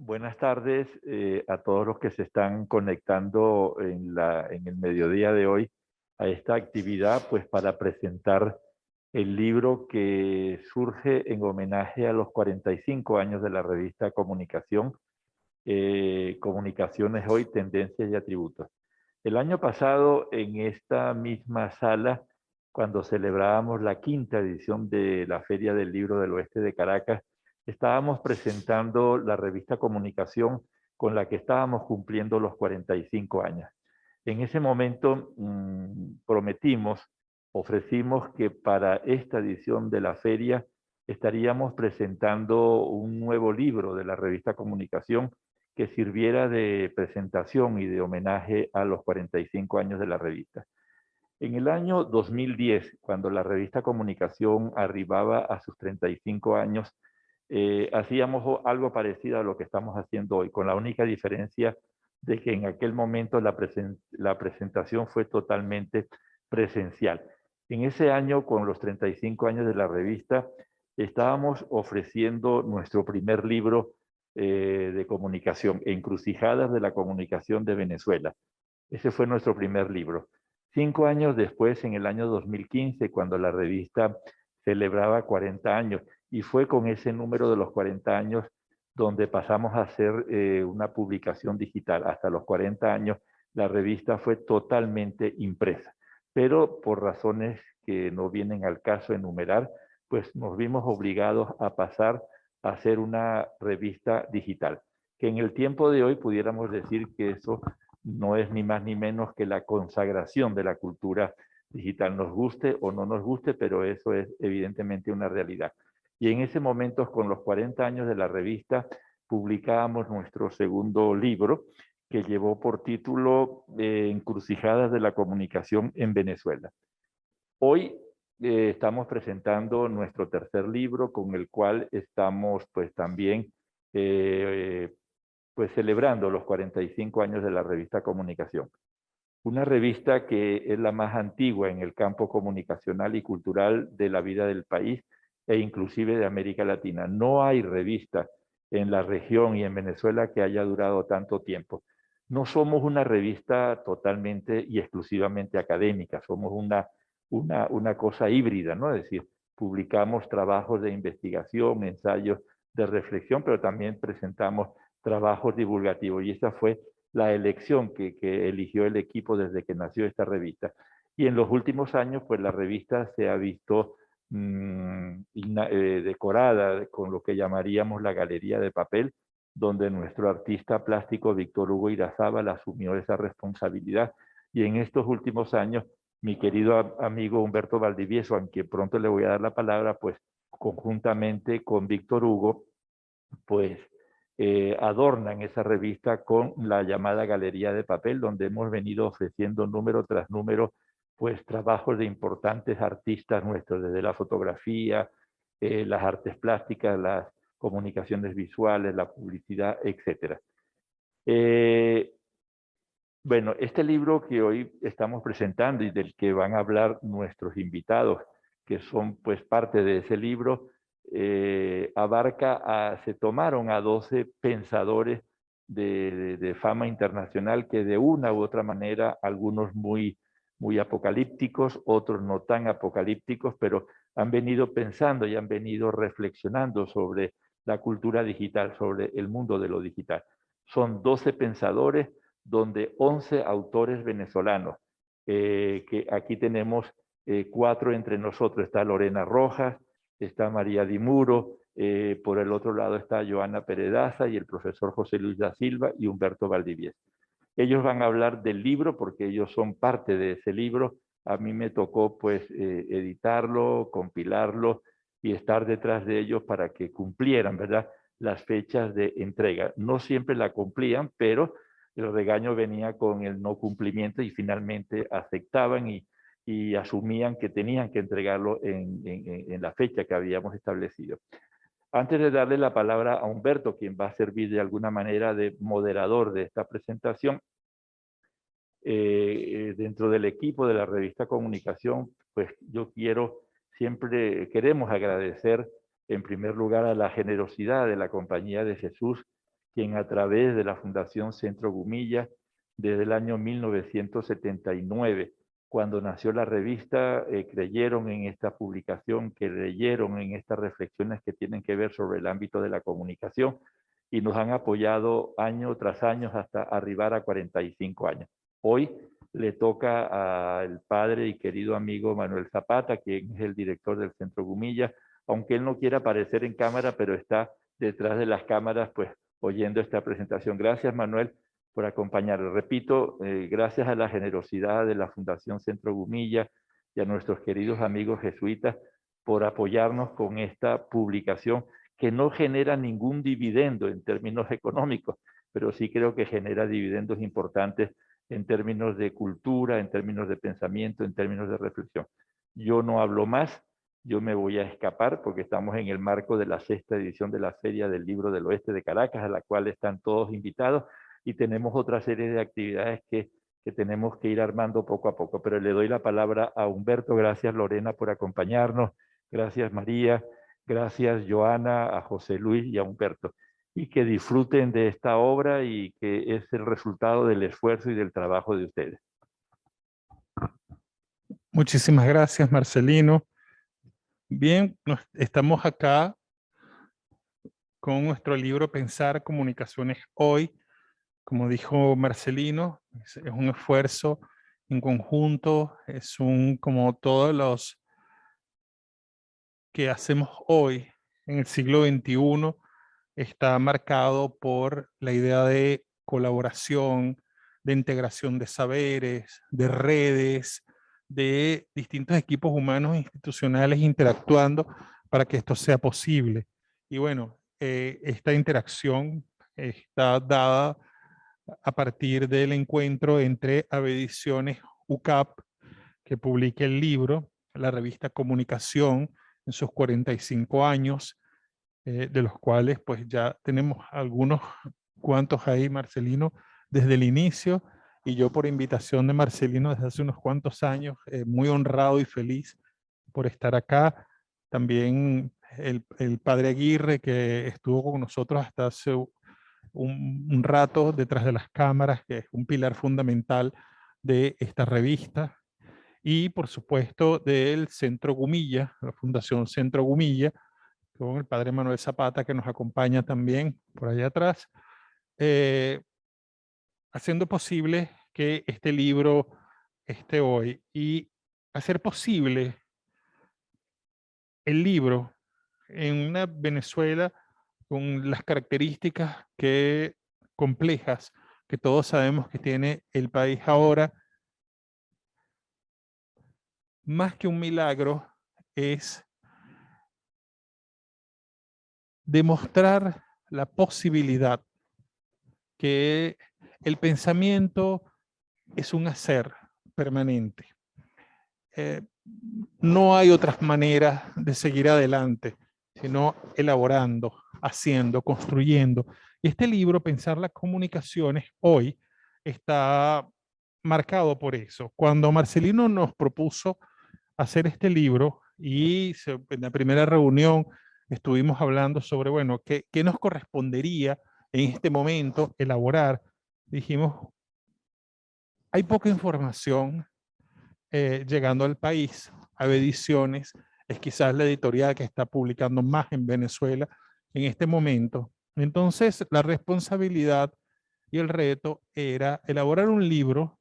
Buenas tardes a todos los que se están conectando en el mediodía de hoy a esta actividad, pues para presentar el libro que surge en homenaje a los 45 años de la revista Comunicación, Comunicaciones Hoy, Tendencias y Atributos. El año pasado, en esta misma sala, cuando celebrábamos la quinta edición de la Feria del Libro del Oeste de Caracas, estábamos presentando la revista Comunicación con la que estábamos cumpliendo los 45 años. En ese momento prometimos, ofrecimos que para esta edición de la feria estaríamos presentando un nuevo libro de la revista Comunicación que sirviera de presentación y de homenaje a los 45 años de la revista. En el año 2010, cuando la revista Comunicación arribaba a sus 35 años, hacíamos algo parecido a lo que estamos haciendo hoy, con la única diferencia de que en aquel momento la presentación fue totalmente presencial. En ese año, con los 35 años de la revista, estábamos ofreciendo nuestro primer libro de comunicación, Encrucijadas de la Comunicación de Venezuela. Ese fue nuestro primer libro. 5 años después, en el año 2015, cuando la revista celebraba 40 años, y fue con ese número de los 40 años donde pasamos a hacer una publicación digital. Hasta los 40 años la revista fue totalmente impresa, pero por razones que no vienen al caso enumerar, pues nos vimos obligados a pasar a hacer una revista digital, que en el tiempo de hoy pudiéramos decir que eso no es ni más ni menos que la consagración de la cultura digital, nos guste o no nos guste, pero eso es evidentemente una realidad. Y en ese momento, con los 40 años de la revista, publicábamos nuestro segundo libro, que llevó por título Encrucijadas de la Comunicación en Venezuela. Hoy estamos presentando nuestro tercer libro, con el cual estamos pues también pues celebrando los 45 años de la revista Comunicación. Una revista que es la más antigua en el campo comunicacional y cultural de la vida del país e inclusive de América Latina. No hay revista en la región y en Venezuela que haya durado tanto tiempo. No somos una revista totalmente y exclusivamente académica, somos una cosa híbrida, ¿no? Es decir, publicamos trabajos de investigación, ensayos de reflexión, pero también presentamos trabajos divulgativos. Y esa fue la elección que eligió el equipo desde que nació esta revista. Y en los últimos años, pues la revista se ha visto decorada con lo que llamaríamos la galería de papel, donde nuestro artista plástico Víctor Hugo Irazábal asumió esa responsabilidad. Y en estos últimos años, mi querido amigo Humberto Valdivieso, a quien pronto le voy a dar la palabra, pues conjuntamente con Víctor Hugo, pues adornan esa revista con la llamada Galería de Papel, donde hemos venido ofreciendo número tras número, pues trabajos de importantes artistas nuestros, desde la fotografía, las artes plásticas, las comunicaciones visuales, la publicidad, etc. Bueno, este libro que hoy estamos presentando y del que van a hablar nuestros invitados, que son pues parte de ese libro, se tomaron a 12 pensadores de fama internacional que de una u otra manera, algunos muy apocalípticos, otros no tan apocalípticos, pero han venido pensando y han venido reflexionando sobre la cultura digital, sobre el mundo de lo digital. Son 12 pensadores donde 11 autores venezolanos, que aquí tenemos 4 entre nosotros. Está Lorena Rojas, está María Di Muro, por el otro lado está Joana Peredaza y el profesor José Luis da Silva y Humberto Valdivieso. Ellos van a hablar del libro porque ellos son parte de ese libro. A mí me tocó pues editarlo, compilarlo y estar detrás de ellos para que cumplieran, ¿verdad?, las fechas de entrega. No siempre la cumplían, pero el regaño venía con el no cumplimiento y finalmente aceptaban y asumían que tenían que entregarlo en la fecha que habíamos establecido. Antes de darle la palabra a Humberto, quien va a servir de alguna manera de moderador de esta presentación, dentro del equipo de la revista Comunicación, pues queremos agradecer en primer lugar a la generosidad de la Compañía de Jesús, quien a través de la Fundación Centro Gumilla, desde el año 1979, cuando nació la revista, creyeron en esta publicación, creyeron en estas reflexiones que tienen que ver sobre el ámbito de la comunicación y nos han apoyado año tras año hasta arribar a 45 años. Hoy le toca al padre y querido amigo Manuel Zapata, quien es el director del Centro Gumilla, aunque él no quiera aparecer en cámara, pero está detrás de las cámaras, pues, oyendo esta presentación. Gracias, Manuel, por acompañarnos. Repito, gracias a la generosidad de la Fundación Centro Gumilla y a nuestros queridos amigos jesuitas por apoyarnos con esta publicación que no genera ningún dividendo en términos económicos, pero sí creo que genera dividendos importantes en términos de cultura, en términos de pensamiento, en términos de reflexión. Yo no hablo más, yo me voy a escapar porque estamos en el marco de la 6ª edición de la Feria del Libro del Oeste de Caracas, a la cual están todos invitados, y tenemos otra serie de actividades que tenemos que ir armando poco a poco. Pero le doy la palabra a Humberto. Gracias, Lorena, por acompañarnos. Gracias, María. Gracias, Joana, a José Luis y a Humberto. Y que disfruten de esta obra y que es el resultado del esfuerzo y del trabajo de ustedes. Muchísimas gracias, Marcelino. Bien, estamos acá con nuestro libro Pensar Comunicaciones Hoy. Como dijo Marcelino, es un esfuerzo en conjunto, como todos los que hacemos hoy en el siglo XXI, está marcado por la idea de colaboración, de integración de saberes, de redes, de distintos equipos humanos e institucionales interactuando para que esto sea posible. Y bueno, esta interacción está dada a partir del encuentro entre Avediciones UCAP, que publica el libro, la revista Comunicación, en sus 45 años, de los cuales pues ya tenemos algunos cuantos ahí, Marcelino, desde el inicio, y yo por invitación de Marcelino desde hace unos cuantos años, muy honrado y feliz por estar acá. También el padre Aguirre, que estuvo con nosotros hasta hace un rato detrás de las cámaras, que es un pilar fundamental de esta revista, y por supuesto del Centro Gumilla, la Fundación Centro Gumilla, con el padre Manuel Zapata, que nos acompaña también por allá atrás, haciendo posible que este libro esté hoy, y hacer posible el libro en una Venezuela con las características complejas que todos sabemos que tiene el país ahora. Más que un milagro, es demostrar la posibilidad que el pensamiento es un hacer permanente. No hay otras maneras de seguir adelante, sino elaborando, haciendo, construyendo. Y este libro, Pensar las Comunicaciones Hoy, está marcado por eso. Cuando Marcelino nos propuso hacer este libro y en la primera reunión estuvimos hablando sobre, bueno, qué nos correspondería en este momento elaborar, dijimos, hay poca información llegando al país. Avediciones es quizás la editorial que está publicando más en Venezuela en este momento. Entonces, la responsabilidad y el reto era elaborar un libro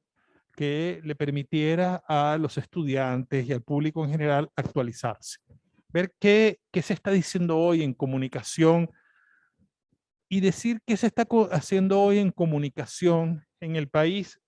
que le permitiera a los estudiantes y al público en general actualizarse. Ver qué se está diciendo hoy en comunicación y decir qué se está haciendo hoy en comunicación en el país,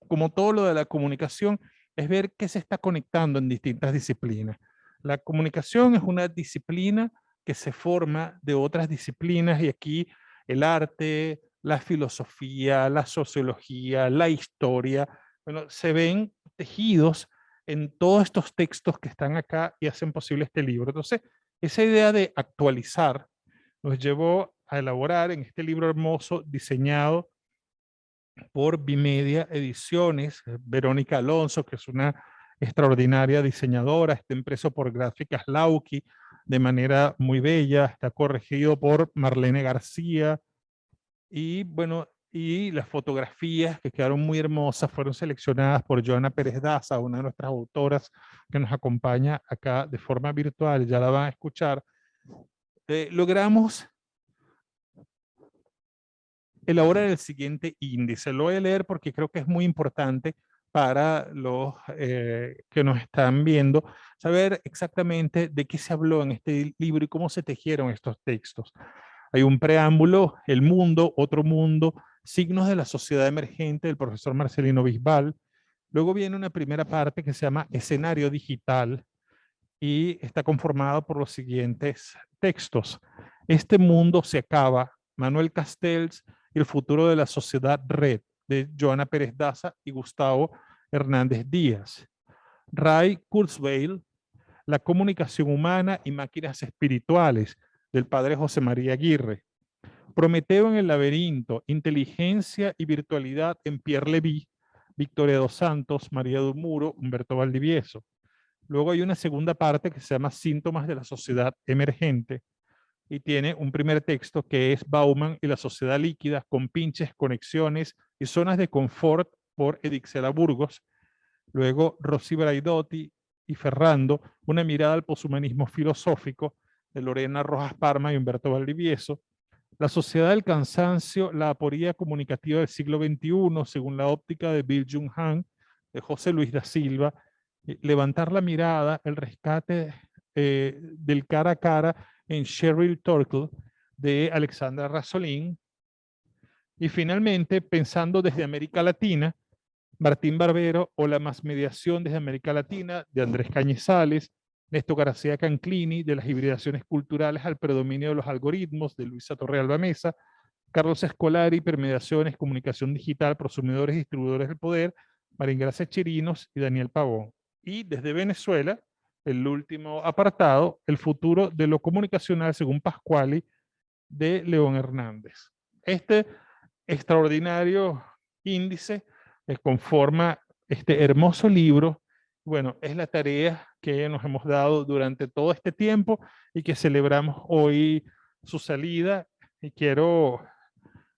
como todo lo de la comunicación, es ver qué se está conectando en distintas disciplinas. La comunicación es una disciplina que se forma de otras disciplinas, y aquí el arte, la filosofía, la sociología, la historia, bueno, se ven tejidos en todos estos textos que están acá y hacen posible este libro. Entonces, esa idea de actualizar nos llevó a elaborar en este libro hermoso diseñado por Bimedia Ediciones, Verónica Alonso, que es una extraordinaria diseñadora, está impreso por Gráficas Lauki de manera muy bella, está corregido por Marlene García, Y bueno, y las fotografías que quedaron muy hermosas fueron seleccionadas por Joana Pérez Daza, una de nuestras autoras que nos acompaña acá de forma virtual, ya la van a escuchar. Logramos elaborar el siguiente índice. Lo voy a leer porque creo que es muy importante para los que nos están viendo, saber exactamente de qué se habló en este libro y cómo se tejieron estos textos. Hay un preámbulo, El mundo, otro mundo, signos de la sociedad emergente del profesor Marcelino Bisbal. Luego viene una primera parte que se llama Escenario digital y está conformado por los siguientes textos. Este mundo se acaba, Manuel Castells y el futuro de la sociedad red, de Joana Pérez Daza y Gustavo Hernández Díaz. Ray Kurzweil, La comunicación humana y máquinas espirituales, del padre José María Aguirre. Prometeo en el laberinto, inteligencia y virtualidad en Pierre Levy, Victoria dos Santos, María Dumuro, Humberto Valdivieso. Luego hay una segunda parte que se llama Síntomas de la sociedad emergente y tiene un primer texto que es Bauman y la sociedad líquida con pinches, conexiones y zonas de confort por Edixela Burgos. Luego Rosy Braidotti y Ferrando, una mirada al poshumanismo filosófico de Lorena Rojas Parma y Humberto Valdivieso. La sociedad del cansancio, la aporía comunicativa del siglo XXI, según la óptica de Bill Jung Han, de José Luis da Silva. Levantar la mirada, el rescate del cara a cara en Sheryl Turkle, de Alexandra Rasolín. Y finalmente, pensando desde América Latina, Martín Barbero o la masmediación desde América Latina, de Andrés Cañizales. Néstor García Canclini, de las hibridaciones culturales al predominio de los algoritmos, de Luisa Torrealba Mesa. Carlos Escolari, Permediaciones, Comunicación Digital, Prosumidores y Distribuidores del Poder, María Ingracia Chirinos y Daniel Pavón. Y desde Venezuela, el último apartado, El futuro de lo comunicacional según Pascuali, de León Hernández. Este extraordinario índice conforma este hermoso libro. Bueno, es la tarea que nos hemos dado durante todo este tiempo y que celebramos hoy su salida. Y quiero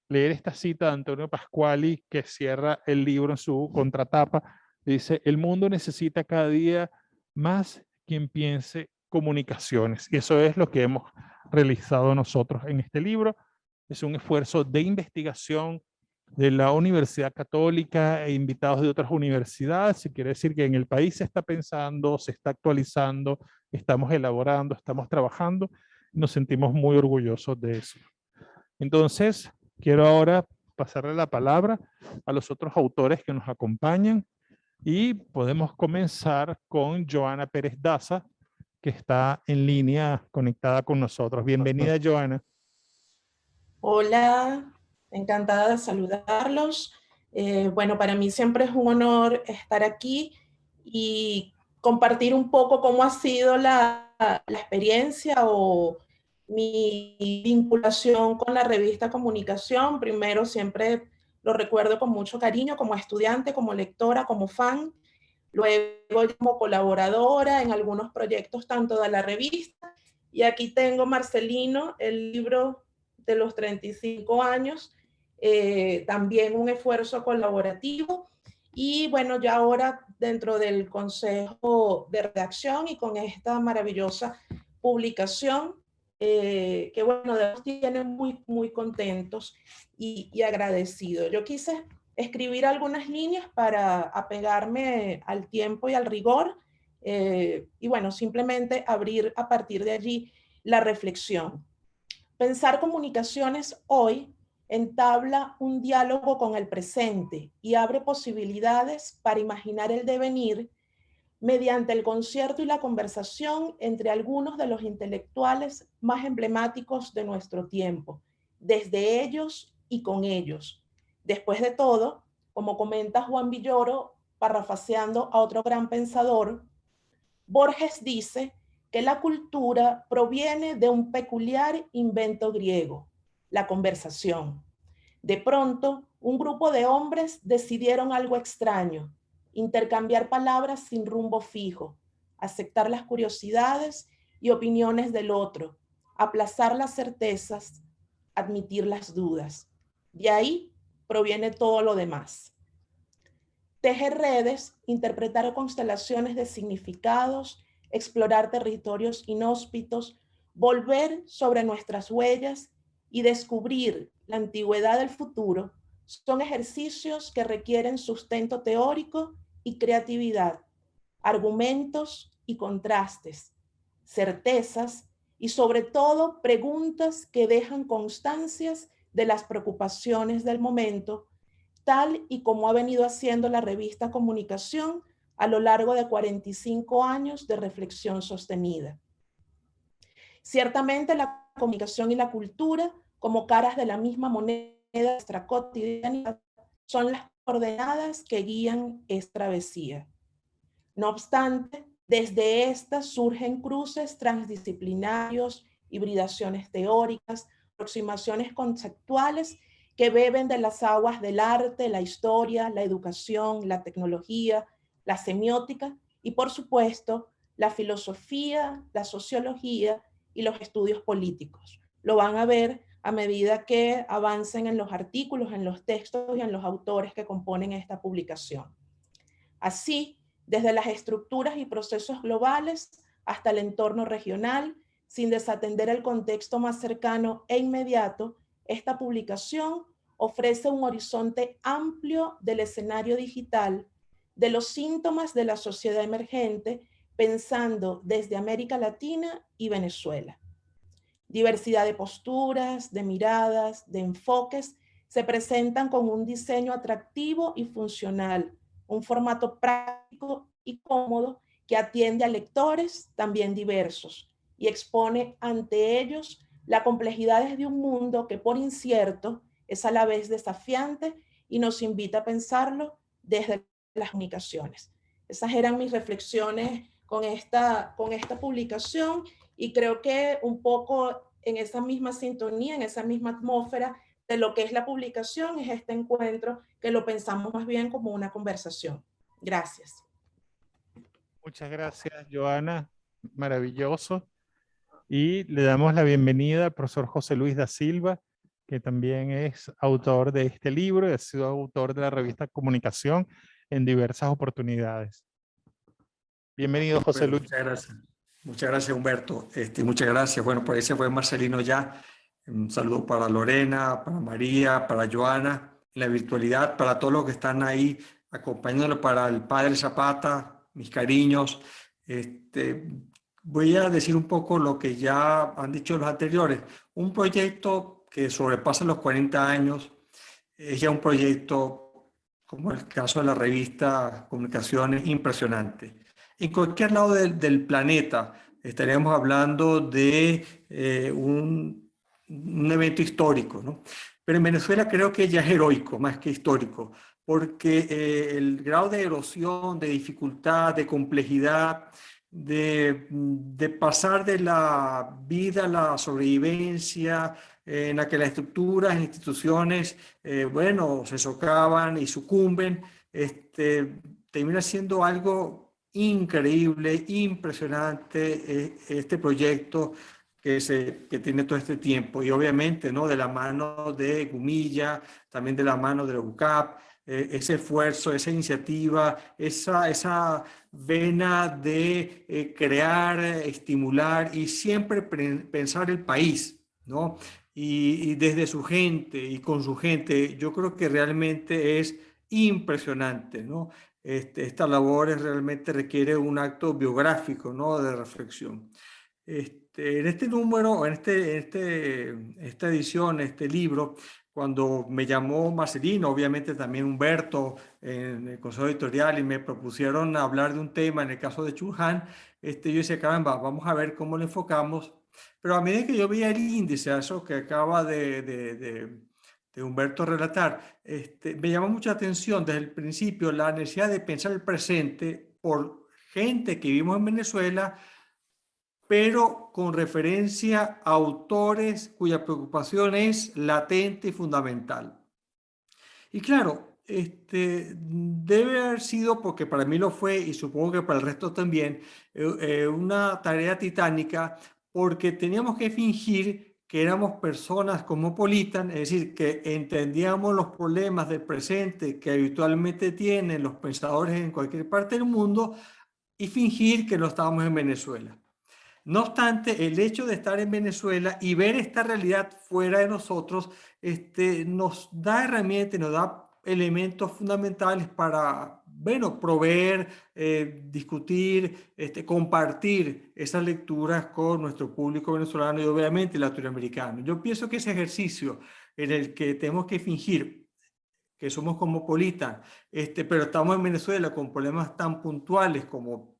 leer esta cita de Antonio Pascuali que cierra el libro en su contratapa. Dice, el mundo necesita cada día más quien piense comunicaciones. Y eso es lo que hemos realizado nosotros en este libro. Es un esfuerzo de investigación de la Universidad Católica e invitados de otras universidades. Y quiere decir que en el país se está pensando, se está actualizando, estamos elaborando, estamos trabajando. Nos sentimos muy orgullosos de eso. Entonces, quiero ahora pasarle la palabra a los otros autores que nos acompañan y podemos comenzar con Joana Pérez Daza, que está en línea conectada con nosotros. Bienvenida, Joana. Hola, encantada de saludarlos. Bueno, para mí siempre es un honor estar aquí y compartir un poco cómo ha sido la experiencia o mi vinculación con la revista Comunicación. Primero, siempre lo recuerdo con mucho cariño como estudiante, como lectora, como fan. Luego, como colaboradora en algunos proyectos tanto de la revista. Y aquí tengo, Marcelino, el libro de los 35 años, también un esfuerzo colaborativo. Y bueno, ya ahora dentro del Consejo de Redacción y con esta maravillosa publicación, que bueno, nos tiene muy, muy contentos y agradecidos. Yo quise escribir algunas líneas para apegarme al tiempo y al rigor, y bueno, simplemente abrir a partir de allí la reflexión. Pensar comunicaciones hoy entabla un diálogo con el presente y abre posibilidades para imaginar el devenir mediante el concierto y la conversación entre algunos de los intelectuales más emblemáticos de nuestro tiempo, desde ellos y con ellos. Después de todo, como comenta Juan Villoro, parafraseando a otro gran pensador, Borges dice que la cultura proviene de un peculiar invento griego, la conversación. De pronto, un grupo de hombres decidieron algo extraño, intercambiar palabras sin rumbo fijo, aceptar las curiosidades y opiniones del otro, aplazar las certezas, admitir las dudas. De ahí proviene todo lo demás. Tejer redes, interpretar constelaciones de significados, explorar territorios inhóspitos, volver sobre nuestras huellas y descubrir la antigüedad del futuro son ejercicios que requieren sustento teórico y creatividad, argumentos y contrastes, certezas y sobre todo preguntas que dejan constancias de las preocupaciones del momento, tal y como ha venido haciendo la revista Comunicación a lo largo de 45 años de reflexión sostenida. Ciertamente la comunicación y la cultura, como caras de la misma moneda de nuestra cotidianidad, son las coordenadas que guían esta travesía. No obstante, desde estas surgen cruces transdisciplinarios, hibridaciones teóricas, aproximaciones conceptuales que beben de las aguas del arte, la historia, la educación, la tecnología, la semiótica y, por supuesto, la filosofía, la sociología y los estudios políticos. Lo van a ver a medida que avancen en los artículos, en los textos y en los autores que componen esta publicación. Así, desde las estructuras y procesos globales hasta el entorno regional, sin desatender el contexto más cercano e inmediato, esta publicación ofrece un horizonte amplio del escenario digital, de los síntomas de la sociedad emergente, pensando desde América Latina y Venezuela. Diversidad de posturas, de miradas, de enfoques, se presentan con un diseño atractivo y funcional, un formato práctico y cómodo que atiende a lectores también diversos y expone ante ellos las complejidades de un mundo que por incierto es a la vez desafiante y nos invita a pensarlo desde las comunicaciones. Esas eran mis reflexiones con esta publicación y creo que un poco en esa misma sintonía, en esa misma atmósfera de lo que es la publicación, es este encuentro que lo pensamos más bien como una conversación. Gracias. Muchas gracias, Joana. Maravilloso. Y le damos la bienvenida al profesor José Luis da Silva, que también es autor de este libro y ha sido autor de la revista Comunicación en diversas oportunidades. Bienvenido, José Luis. Muchas gracias. Muchas gracias, Humberto. Muchas gracias. Bueno, por ahí se fue Marcelino ya. Un saludo para Lorena, para María, para Joana, en la virtualidad, para todos los que están ahí acompañándolo, para el padre Zapata, mis cariños. Voy a decir un poco lo que ya han dicho los anteriores. Un proyecto que sobrepasa los 40 años, es ya un proyecto, como el caso de la revista Comunicaciones, impresionante. En cualquier lado del planeta estaríamos hablando de un evento histórico, ¿no? Pero en Venezuela creo que ya es heroico, más que histórico, porque el grado de erosión, de dificultad, de complejidad, de pasar de la vida a la sobrevivencia, en la que las estructuras, instituciones, bueno, se socavan y sucumben, termina siendo algo increíble, impresionante este proyecto que tiene todo este tiempo. Y obviamente, ¿no?, de la mano de Gumilla, también de la mano de la UCAP, ese esfuerzo, esa iniciativa, esa vena de crear, estimular y siempre pensar el país, ¿no? Y desde su gente y con su gente, yo creo que realmente es impresionante, ¿no? Esta labor realmente requiere un acto biográfico, ¿no?, de reflexión. En este número, esta edición, este libro, cuando me llamó Marcelino, obviamente también Humberto, en el Consejo Editorial, y me propusieron hablar de un tema, en el caso de Chulhan, yo decía, caramba, vamos a ver cómo lo enfocamos. Pero a medida que yo veía el índice, eso que acaba de Humberto relatar, me llamó mucha atención desde el principio la necesidad de pensar el presente por gente que vivimos en Venezuela, pero con referencia a autores cuya preocupación es latente y fundamental. Y claro, debe haber sido, porque para mí lo fue y supongo que para el resto también, una tarea titánica, porque teníamos que fingir que éramos personas cosmopolitan, es decir, que entendíamos los problemas del presente que habitualmente tienen los pensadores en cualquier parte del mundo y fingir que no estábamos en Venezuela. No obstante, el hecho de estar en Venezuela y ver esta realidad fuera de nosotros nos da herramientas, nos da elementos fundamentales para, bueno, proveer, discutir, compartir esas lecturas con nuestro público venezolano y obviamente latinoamericano. Yo pienso que ese ejercicio en el que tenemos que fingir que somos cosmopolitas, pero estamos en Venezuela con problemas tan puntuales como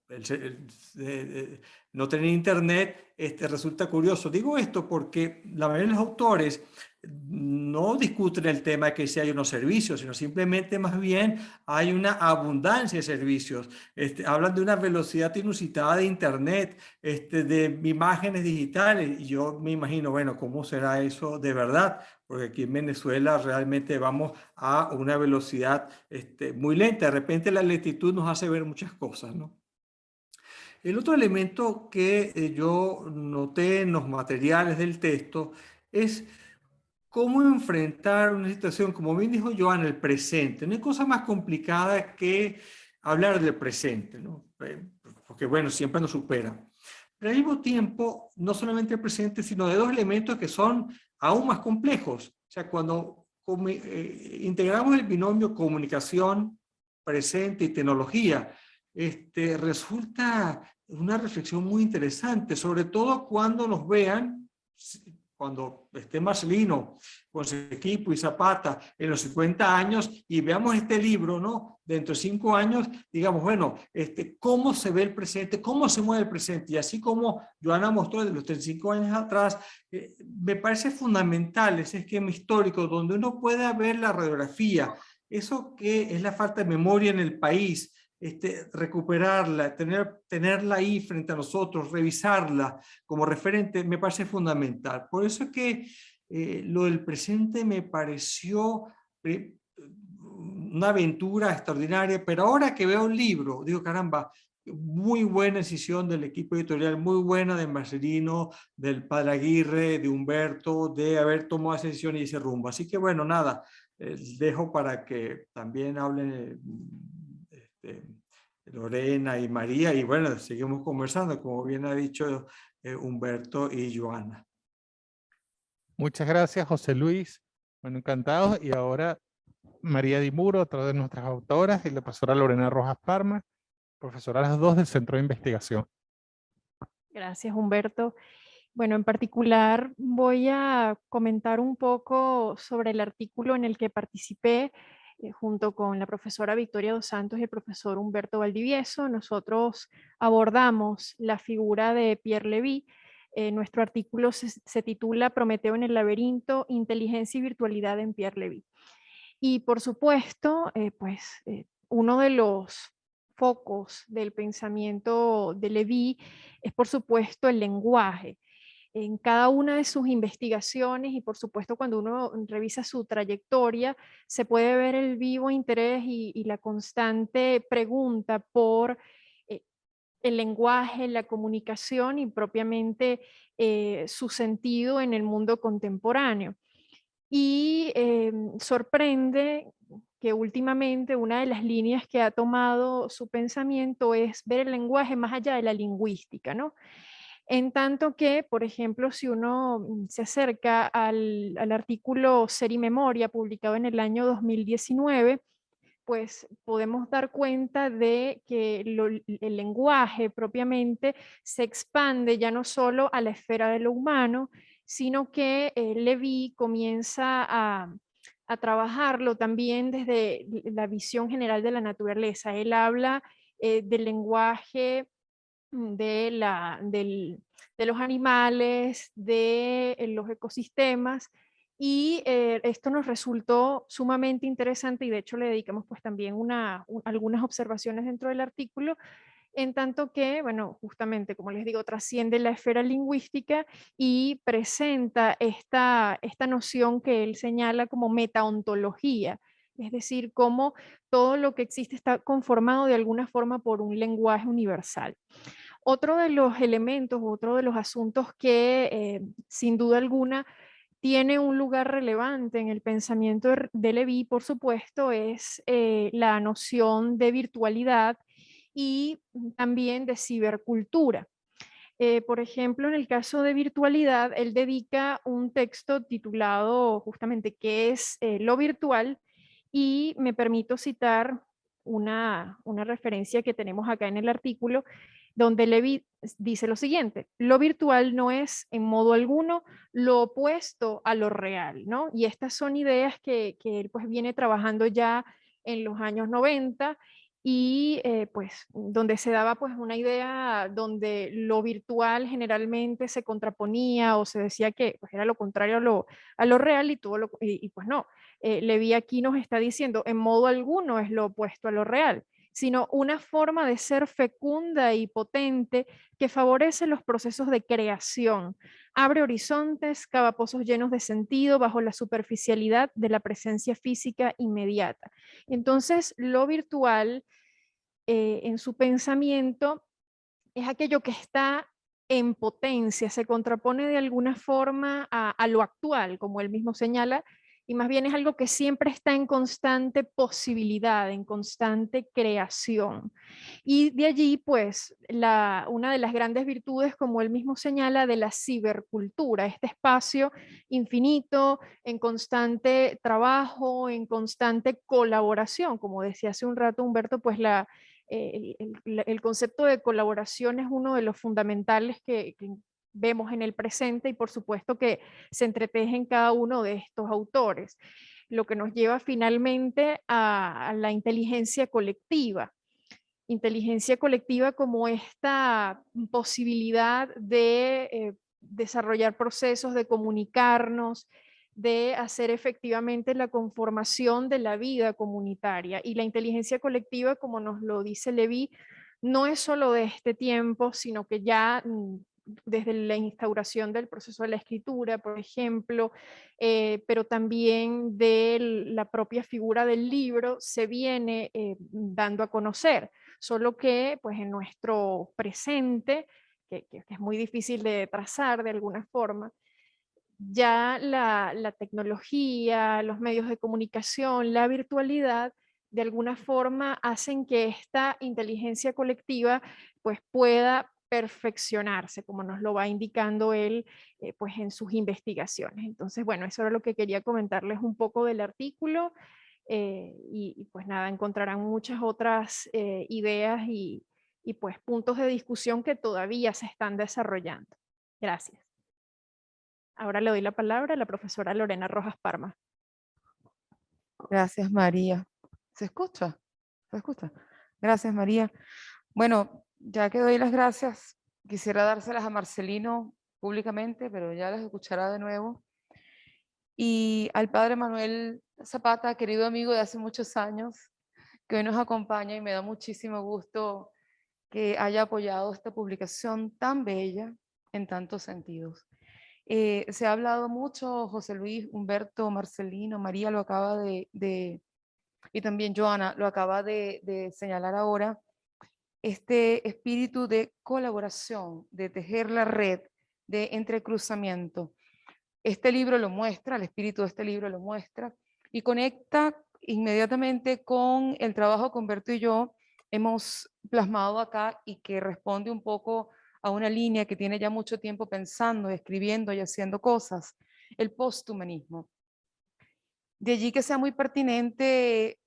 no tener internet, resulta curioso. Digo esto porque la mayoría de los autores no discuten el tema de que si hay unos servicios, sino simplemente más bien hay una abundancia de servicios. Hablan de una velocidad inusitada de internet, de imágenes digitales, y yo me imagino, bueno, ¿cómo será eso de verdad? Porque aquí en Venezuela realmente vamos a una velocidad muy lenta. De repente la lentitud nos hace ver muchas cosas, ¿no? El otro elemento que yo noté en los materiales del texto es cómo enfrentar una situación, como bien dijo Joan, el presente. No hay cosa más complicada que hablar del presente, ¿no? Porque, bueno, siempre nos supera. Pero al mismo tiempo, no solamente el presente, sino de dos elementos que son aún más complejos. O sea, cuando integramos el binomio comunicación, presente y tecnología, resulta una reflexión muy interesante, sobre todo cuando nos vean, cuando esté Marcelino con su equipo y Zapata en los 50 años y veamos este libro, ¿no? Dentro de 5 años, digamos, bueno, cómo se ve el presente, cómo se mueve el presente. Y así como Joana mostró de los 35 años atrás, me parece fundamental ese esquema histórico donde uno pueda ver la radiografía, eso que es la falta de memoria en el país, recuperarla, tenerla ahí frente a nosotros, revisarla como referente, me parece fundamental. Por eso es que lo del presente me pareció una aventura extraordinaria, pero ahora que veo el libro, digo, caramba, muy buena decisión del equipo editorial, muy buena de Marcelino, del padre Aguirre, de Humberto, de haber tomado esa decisión y ese rumbo. Así que bueno, nada, dejo para que también hablen Lorena y María, y bueno, seguimos conversando, como bien ha dicho Humberto y Joana. Muchas gracias, José Luis. Bueno, encantados. Y ahora María Di Muro, otra de nuestras autoras, y la profesora Lorena Rojas Parma, profesora las dos del Centro de Investigación. Gracias, Humberto. Bueno, en particular voy a comentar un poco sobre el artículo en el que participé junto con la profesora Victoria dos Santos y el profesor Humberto Valdivieso. Nosotros abordamos la figura de Pierre Levy. Nuestro artículo se titula Prometeo en el laberinto, inteligencia y virtualidad en Pierre Levy. Y por supuesto, uno de los focos del pensamiento de Levy es por supuesto el lenguaje. En cada una de sus investigaciones y por supuesto cuando uno revisa su trayectoria, se puede ver el vivo interés y la constante pregunta por el lenguaje, la comunicación y propiamente su sentido en el mundo contemporáneo. Y sorprende que últimamente una de las líneas que ha tomado su pensamiento es ver el lenguaje más allá de la lingüística, ¿no? En tanto que, por ejemplo, si uno se acerca al artículo Ser y Memoria, publicado en el año 2019, pues podemos dar cuenta de que el lenguaje propiamente se expande ya no solo a la esfera de lo humano, sino que Levy comienza a trabajarlo también desde la visión general de la naturaleza. Él habla del lenguaje de los animales, de los ecosistemas, y esto nos resultó sumamente interesante y de hecho le dedicamos pues también algunas observaciones dentro del artículo, en tanto que, bueno, justamente como les digo, trasciende la esfera lingüística y presenta esta noción que él señala como metaontología, es decir, cómo todo lo que existe está conformado de alguna forma por un lenguaje universal. Otro de los elementos, otro de los asuntos que sin duda alguna tiene un lugar relevante en el pensamiento de Levy, por supuesto, es la noción de virtualidad y también de cibercultura. Por ejemplo, en el caso de virtualidad, él dedica un texto titulado justamente ¿Qué es lo virtual? Y me permito citar una referencia que tenemos acá en el artículo, donde Levy dice lo siguiente: lo virtual no es en modo alguno lo opuesto a lo real, ¿no? Y estas son ideas que él pues viene trabajando ya en los años 90 y pues donde se daba pues una idea donde lo virtual generalmente se contraponía o se decía que pues, era lo contrario a lo real y todo y pues no. Levy aquí nos está diciendo en modo alguno es lo opuesto a lo real, sino una forma de ser fecunda y potente que favorece los procesos de creación, abre horizontes, cava pozos llenos de sentido bajo la superficialidad de la presencia física inmediata. Entonces, lo virtual en su pensamiento es aquello que está en potencia, se contrapone de alguna forma a lo actual, como él mismo señala, y más bien es algo que siempre está en constante posibilidad, en constante creación. Y de allí, pues, una de las grandes virtudes, como él mismo señala, de la cibercultura, este espacio infinito, en constante trabajo, en constante colaboración, como decía hace un rato Humberto, pues el concepto de colaboración es uno de los fundamentales que vemos en el presente y por supuesto que se entreteje en cada uno de estos autores, lo que nos lleva finalmente a la inteligencia colectiva. Inteligencia colectiva como esta posibilidad de desarrollar procesos, de comunicarnos, de hacer efectivamente la conformación de la vida comunitaria. Y la inteligencia colectiva, como nos lo dice Levy, no es solo de este tiempo, sino que ya desde la instauración del proceso de la escritura, por ejemplo, pero también de la propia figura del libro, se viene dando a conocer, solo que pues en nuestro presente, que es muy difícil de trazar de alguna forma, ya la tecnología, los medios de comunicación, la virtualidad, de alguna forma hacen que esta inteligencia colectiva pues pueda perfeccionarse, como nos lo va indicando él pues en sus investigaciones. Entonces, bueno, eso era lo que quería comentarles un poco del artículo y pues nada, encontrarán muchas otras ideas y pues puntos de discusión que todavía se están desarrollando. Gracias. Ahora le doy la palabra a la profesora Lorena Rojas Parma. Gracias, María. ¿Se escucha? ¿Se escucha? Gracias, María. Bueno, ya que doy las gracias, quisiera dárselas a Marcelino públicamente, pero ya las escuchará de nuevo. Y al padre Manuel Zapata, querido amigo de hace muchos años, que hoy nos acompaña y me da muchísimo gusto que haya apoyado esta publicación tan bella en tantos sentidos. Se ha hablado mucho, José Luis, Humberto, Marcelino, María lo acaba y también Joana lo acaba de señalar ahora, este espíritu de colaboración, de tejer la red, de entrecruzamiento. Este libro lo muestra, el espíritu de este libro lo muestra y conecta inmediatamente con el trabajo que Humberto y yo hemos plasmado acá y que responde un poco a una línea que tiene ya mucho tiempo pensando, escribiendo y haciendo cosas, el posthumanismo. De allí que sea muy pertinente,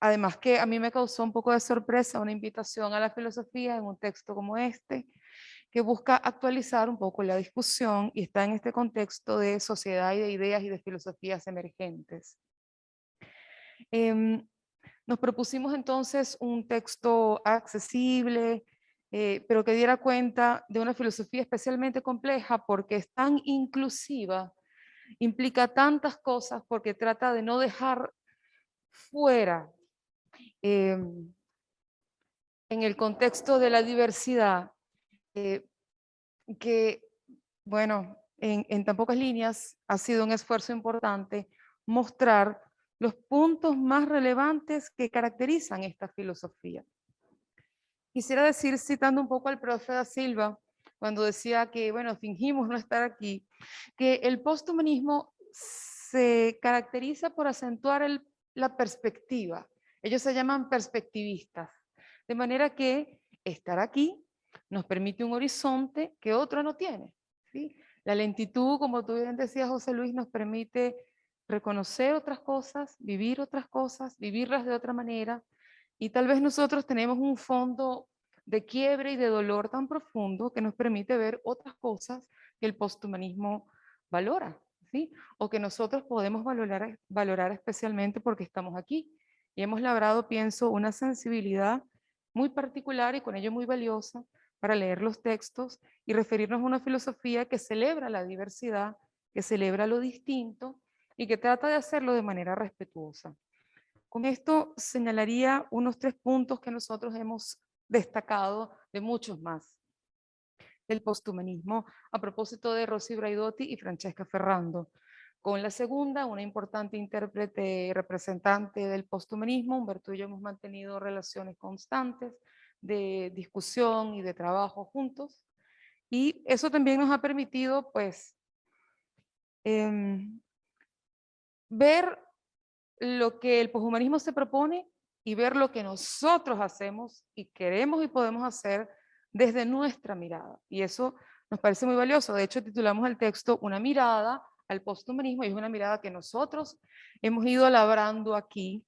además que a mí me causó un poco de sorpresa una invitación a la filosofía en un texto como este, que busca actualizar un poco la discusión y está en este contexto de sociedad y de ideas y de filosofías emergentes. Nos propusimos entonces un texto accesible, pero que diera cuenta de una filosofía especialmente compleja porque es tan inclusiva, implica tantas cosas porque trata de no dejar fuera en el contexto de la diversidad que, bueno, en tan pocas líneas ha sido un esfuerzo importante mostrar los puntos más relevantes que caracterizan esta filosofía. Quisiera decir, citando un poco al profe da Silva, cuando decía que, bueno, fingimos no estar aquí, que el posthumanismo se caracteriza por acentuar la perspectiva. Ellos se llaman perspectivistas. De manera que estar aquí nos permite un horizonte que otro no tiene, ¿sí? La lentitud, como tú bien decías, José Luis, nos permite reconocer otras cosas, vivirlas de otra manera. Y tal vez nosotros tenemos un fondo de quiebre y de dolor tan profundo que nos permite ver otras cosas que el posthumanismo valora, ¿sí? O que nosotros podemos valorar especialmente porque estamos aquí. Y hemos labrado, pienso, una sensibilidad muy particular y con ello muy valiosa para leer los textos y referirnos a una filosofía que celebra la diversidad, que celebra lo distinto y que trata de hacerlo de manera respetuosa. Con esto señalaría unos 3 puntos que nosotros hemos destacado de muchos más del posthumanismo a propósito de Rosy Braidotti y Francesca Ferrando. Con la segunda, una importante intérprete y representante del posthumanismo, Humberto y yo hemos mantenido relaciones constantes de discusión y de trabajo juntos. Y eso también nos ha permitido, pues, ver lo que el poshumanismo se propone y ver lo que nosotros hacemos y queremos y podemos hacer desde nuestra mirada. Y eso nos parece muy valioso. De hecho, titulamos el texto Una mirada al posthumanismo y es una mirada que nosotros hemos ido labrando aquí,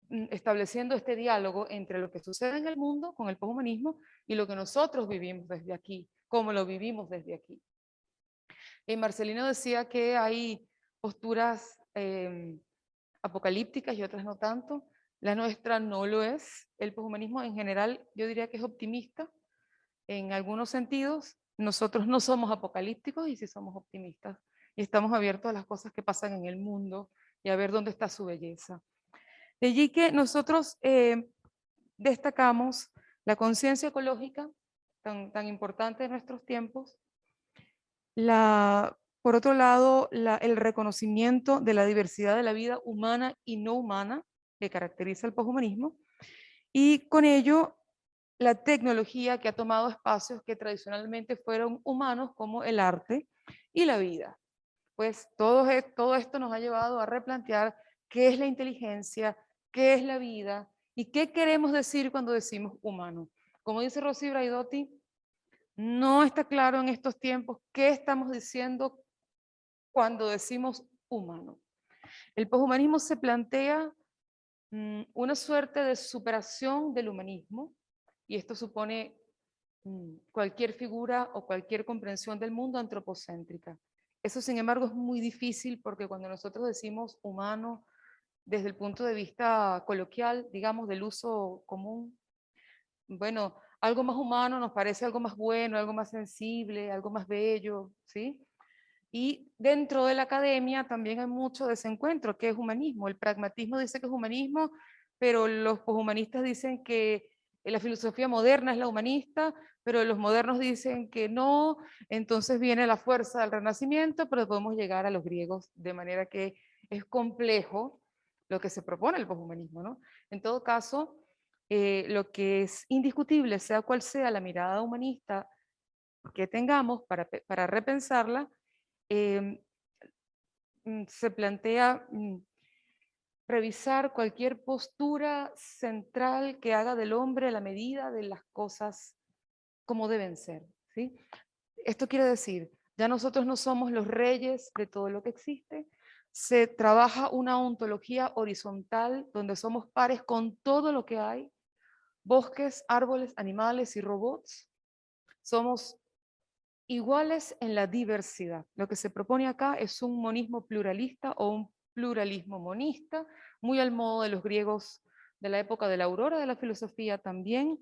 estableciendo este diálogo entre lo que sucede en el mundo con el poshumanismo y lo que nosotros vivimos desde aquí, cómo lo vivimos desde aquí. Marcelino decía que hay posturas apocalípticas y otras no tanto. La nuestra no lo es. El poshumanismo en general yo diría que es optimista en algunos sentidos. Nosotros no somos apocalípticos y sí somos optimistas. Y estamos abiertos a las cosas que pasan en el mundo y a ver dónde está su belleza. De allí que nosotros destacamos la conciencia ecológica, tan importante de nuestros tiempos, por otro lado, el reconocimiento de la diversidad de la vida humana y no humana que caracteriza el poshumanismo, y con ello la tecnología que ha tomado espacios que tradicionalmente fueron humanos, como el arte y la vida. Pues todo esto nos ha llevado a replantear qué es la inteligencia, qué es la vida y qué queremos decir cuando decimos humano. Como dice Rosy Braidotti, no está claro en estos tiempos qué estamos diciendo cuando decimos humano. El poshumanismo se plantea una suerte de superación del humanismo, y esto supone cualquier figura o cualquier comprensión del mundo antropocéntrica. Eso, sin embargo, es muy difícil porque cuando nosotros decimos humano, desde el punto de vista coloquial, digamos, del uso común, bueno, algo más humano nos parece algo más bueno, algo más sensible, algo más bello, ¿sí? Y dentro de la academia también hay mucho desencuentro. ¿Qué es humanismo? El pragmatismo dice que es humanismo, pero los poshumanistas dicen que la filosofía moderna es la humanista, pero los modernos dicen que no. Entonces viene la fuerza del Renacimiento, pero podemos llegar a los griegos, de manera que es complejo lo que se propone el poshumanismo, ¿no? En todo caso, lo que es indiscutible, sea cual sea la mirada humanista que tengamos para repensarla, se plantea revisar cualquier postura central que haga del hombre la medida de las cosas como deben ser, ¿sí? Esto quiere decir, ya nosotros no somos los reyes de todo lo que existe, se trabaja una ontología horizontal donde somos pares con todo lo que hay, bosques, árboles, animales y robots. Somos iguales en la diversidad. Lo que se propone acá es un monismo pluralista o un pluralismo monista, muy al modo de los griegos de la época de la aurora de la filosofía también,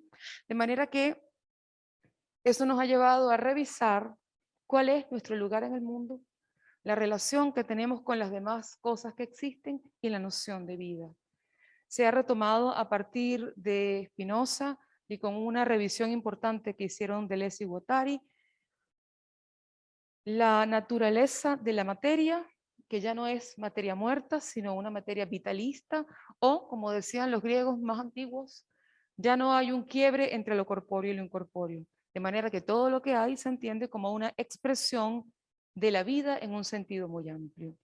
de manera que eso nos ha llevado a revisar cuál es nuestro lugar en el mundo, la relación que tenemos con las demás cosas que existen y la noción de vida. Se ha retomado a partir de Spinoza y con una revisión importante que hicieron Deleuze y Guattari, la naturaleza de la materia, que ya no es materia muerta, sino una materia vitalista, o, como decían los griegos más antiguos, Ya no hay un quiebre entre lo corpóreo y lo incorpóreo, de manera que todo lo que hay se entiende como una expresión de la vida en un sentido muy amplio.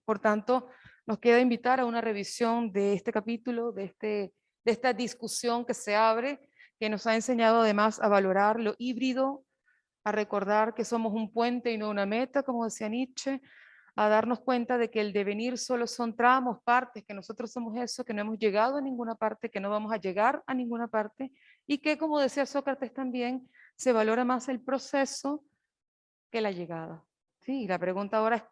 Por tanto, nos queda invitar a una revisión de este capítulo, de esta discusión que se abre, que nos ha enseñado además a valorar lo híbrido, a recordar que somos un puente y no una meta, como decía Nietzsche, a darnos cuenta de que el devenir solo son tramos, partes, que nosotros somos eso, que no hemos llegado a ninguna parte, que no vamos a llegar a ninguna parte, y que, como decía Sócrates también, se valora más el proceso que la llegada. ¿Sí? Y la pregunta ahora es,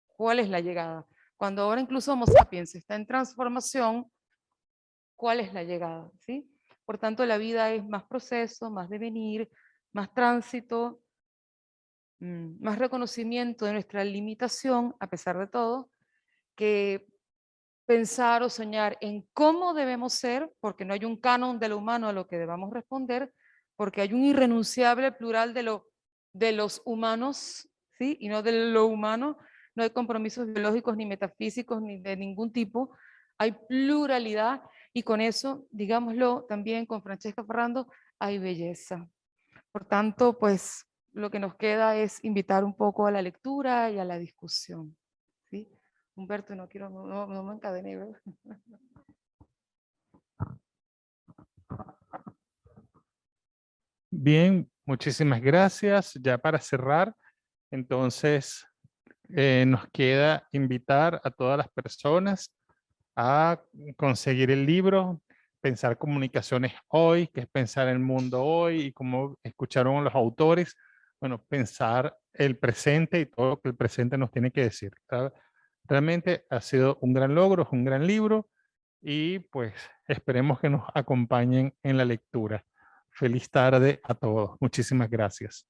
¿cuál es la llegada? Cuando ahora incluso Homo sapiens está en transformación, ¿cuál es la llegada? ¿Sí? Por tanto, la vida es más proceso, más devenir, más tránsito, más reconocimiento de nuestra limitación, a pesar de todo, que pensar o soñar en cómo debemos ser, porque no hay un canon de lo humano a lo que debamos responder, porque hay un irrenunciable plural de los humanos, ¿sí? Y no de lo humano. No hay compromisos biológicos ni metafísicos ni de ningún tipo. Hay pluralidad y con eso, digámoslo también con Francesca Ferrando, hay belleza. Por tanto, pues lo que nos queda es invitar un poco a la lectura y a la discusión. ¿Sí? Humberto, no me encadené, ¿verdad? Bien, muchísimas gracias. Ya para cerrar, entonces nos queda invitar a todas las personas a conseguir el libro, Pensar Comunicaciones Hoy, que es pensar el mundo hoy, y como escucharon los autores, bueno, pensar el presente y todo lo que el presente nos tiene que decir. Realmente ha sido un gran logro, es un gran libro, y pues esperemos que nos acompañen en la lectura. Feliz tarde a todos. Muchísimas gracias.